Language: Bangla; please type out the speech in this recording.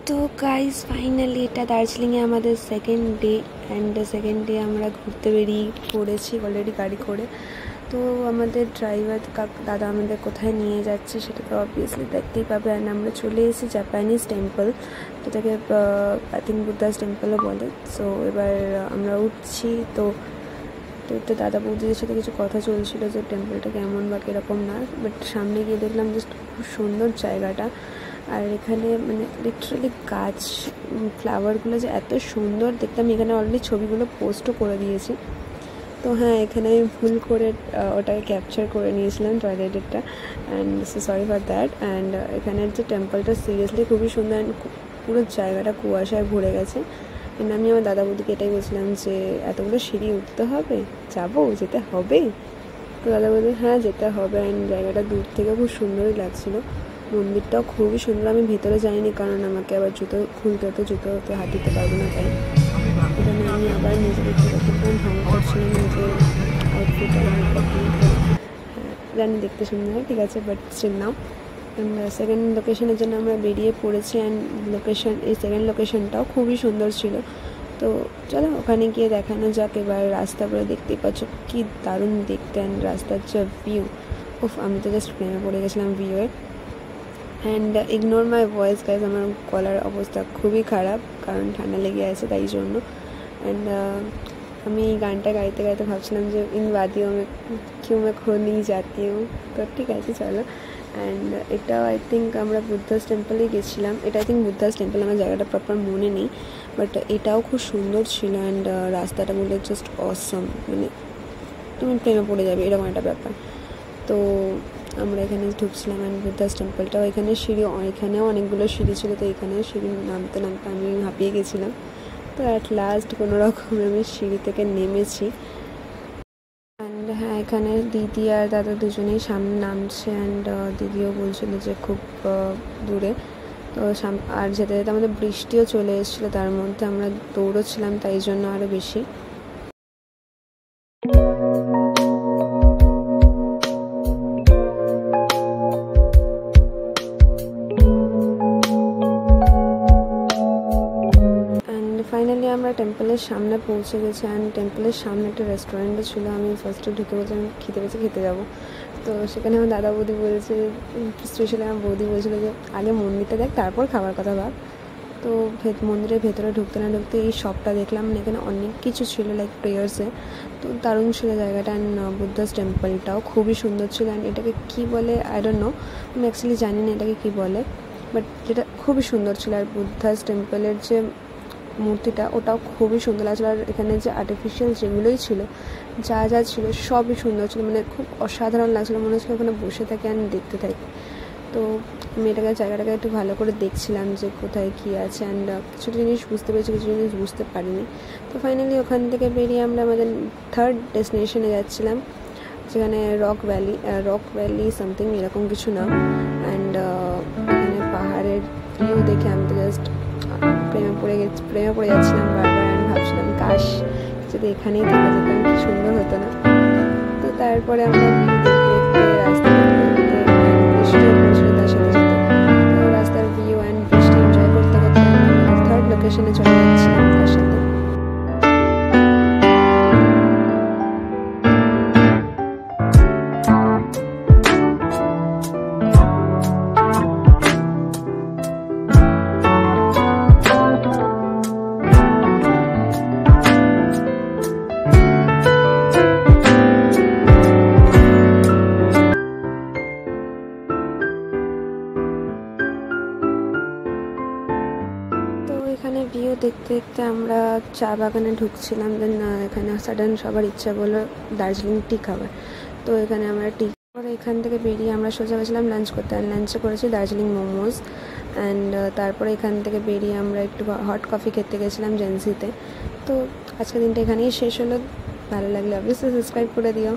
তো গাইস ফাইনালি এটা দার্জিলিংয়ে আমাদের second day and second day আমরা ঘুরতে বেরিয়ে পড়েছি অলরেডি গাড়ি করে। তো আমাদের ড্রাইভার দাদা আমাদের কোথায় নিয়ে যাচ্ছে সেটা তো অবভিয়াসলি দেখতেই পাবে। অ্যান্ড আমরা চলে এসেছি জাপানিজ টেম্পল, যেটাকে আই থিঙ্ক বুদ্ধাস টেম্পলও বলে। সো এবার আমরা উঠছি। তো তো দাদা বৌদিদের সাথে কিছু কথা চলছিল যে টেম্পলটা কেমন বা কীরকম না, বাট সামনে গিয়ে দেখলাম জাস্ট খুব সুন্দর জায়গাটা। আর এখানে মানে লিটারালি গাছ ফ্লাওয়ারগুলো যে এত সুন্দর দেখতাম, এখানে অলরেডি ছবিগুলো পোস্টও করে দিয়েছি। তো হ্যাঁ, এখানে আমি ভুল করে ওটাকে ক্যাপচার করে নিয়েছিলাম টয়লেটেরটা, and so sorry for that. And এখানের যে টেম্পলটা সিরিয়াসলি খুবই সুন্দর, পুরো জায়গাটা কুয়াশায় ভরে গেছে। অ্যান্ড আমি আমার দাদা বৌদিকে এটাই বলছিলাম যে এতগুলো সিঁড়ি উঠতে হবে, যেতে হবে। তো দাদা বৌদি হ্যাঁ যেতে হবে। অ্যান্ড জায়গাটা দূর থেকে খুব সুন্দরই লাগছিলো, মন্দিরটাও খুবই সুন্দর। আমি ভেতরে যাইনি কারণ আমাকে আবার জুতো খুলতে হতো, জুতো হতে হাত দিতে পারবো না, তাই এখানে আমি আবার নিজের একটু ঢং করছিলাম নিজের আউটফিট। হ্যাঁ জানি দেখতে সুন্দর হয়, ঠিক আছে, বাট স্টিল নাও। সেকেন্ড লোকেশনের জন্য আমরা বেরিয়ে পড়েছি। অ্যান্ড এই সেকেন্ড লোকেশনটাও খুবই সুন্দর ছিল। তো চলো ওখানে গিয়ে দেখানো যাক। এবার রাস্তাগুলো দেখতেই পাচ্ছ কি দারুণ দেখতে, অ্যান্ড রাস্তার যে ভিউ, আমি তো জাস্ট প্রেমে পড়ে গেছিলাম ভিউয়ে। And ignore my voice guys, আমার গলার অবস্থা খুবই খারাপ কারণ ঠান্ডা লেগে আছে তাই জন্য। অ্যান্ড আমি এই গানটা গাইতে গাইতে ভাবছিলাম যে ইন বাদিও মে কিউ মে খো নেই জাতি হুঁ। তো ঠিক আছে চলো। অ্যান্ড এটাও আই থিঙ্ক আমরা বুদ্ধাস টেম্পলেই গেছিলাম। এটা আই থিঙ্ক বুদ্ধাস টেম্পল, আমার জায়গাটা প্রপার মনে নেই, বাট এটাও খুব সুন্দর ছিল। অ্যান্ড রাস্তাটা বলে জাস্ট অসম, মানে তুমি প্রেমে পড়ে যাবে এরকম একটা ব্যাপার। তো আমরা এখানে ঢুকছিলাম। অ্যান্ড বুদ্ধাস টেম্পলটাও এখানে এখানেও অনেকগুলো সিঁড়ি ছিল, তো এখানে সিঁড়ি নামতে নামতে আমি হাঁপিয়ে গেছিলাম। তো অ্যাট লাস্ট কোনো রকমে আমি সিঁড়ি থেকে নেমেছি। অ্যান্ড হ্যাঁ, এখানে দিদি আর দাদা দুজনেই সামনে নামছে। অ্যান্ড দিদিও বলছিল যে খুব দূরে। তো আর যেতে যেতে আমাদের বৃষ্টিও চলে এসেছিলো, তার মধ্যে আমরা দৌড়চ্ছিলাম তাই জন্য আরও বেশি। ফাইনালি আমরা টেম্পলের সামনে পৌঁছে গেছি। অ্যান্ড টেম্পলের সামনে একটা রেস্টুরেন্টও ছিল। আমি ফার্স্টে ঢুকে বলছি আমি খেতে যাবো। তো সেখানে আমার দাদা বৌদি বলেছে, স্পেশালি আমার বৌদি বলছিলো যে আগে মন্দিরটা দেখ তারপর খাবার কথা ভাব। তো মন্দিরের ভেতরে ঢুকতে না ঢুকতে এই শপটা দেখলাম, এখানে অনেক কিছু ছিল লাইক প্রেয়ার্সে। তো দারুণ ছিল জায়গাটা। অ্যান্ড বুদ্ধাস টেম্পলটাও খুবই সুন্দর ছিল। অ্যান্ড এটাকে কী বলে আই ডোন্ট নো, আমি অ্যাকচুয়ালি জানি না এটাকে কী বলে, বাট যেটা খুবই সুন্দর ছিল। আর বুদ্ধাস টেম্পলের যে মূর্তিটা ওটাও খুবই সুন্দর লাগছিলো। আর এখানে যে আর্টিফিশিয়াল যেগুলোই ছিল, যা ছিল সবই সুন্দর ছিল, মানে খুব অসাধারণ লাগছিলো, মনে হচ্ছিলো ওখানে বসে থাকি আর দেখতে থাকি। তো আমি জায়গাটাকে একটু ভালো করে দেখছিলাম যে কোথায় কী আছে। অ্যান্ড কিছু জিনিস বুঝতে পেরেছি, কিছু জিনিস বুঝতে পারিনি। তো ফাইনালি ওখান থেকে বেরিয়ে আমরা আমাদের থার্ড ডেস্টিনেশনে যাচ্ছিলাম, যেখানে রক ভ্যালি সামথিং এরকম কিছু নাম। অ্যান্ড এখানে পাহাড়ের ভিউ দেখে আমি তো জাস্ট প্রেমে পড়ে যাচ্ছিলাম বারবার। অ্যান্ড ভাবছিলাম কাশ যদি এখানেই থেকে যেতাম কি সুন্দর হতো না। তো তারপরে আমরা দেখতে রাস্তা বৃষ্টিও পড়ছিল তার সাথে সাথে। তো রাস্তার ভিউ অ্যান্ড বৃষ্টি এনজয় করতে করতে আমরা থার্ড লোকেশনে চলে যাচ্ছিলাম তার সাথে। এখানে ভিউ দেখতে দেখতে আমরা চা বাগানে ঢুকছিলাম। দেন এখানে সাডেন সবার ইচ্ছা বললো দার্জিলিং টি খাবার। তো এখানে আমরা টি করে এখান থেকে বেরিয়ে আমরা সোজা গেছিলাম লাঞ্চ করতে। আর লাঞ্চে করেছি দার্জিলিং মোমোজ। অ্যান্ড তারপরে এখান থেকে বেরিয়ে আমরা একটু হট কফি খেতে গেছিলাম জেন্সিতে। তো আজকের দিনটা এখানেই শেষ হলো। ভালো লাগলে অবশ্যই সাবস্ক্রাইব করে দিও।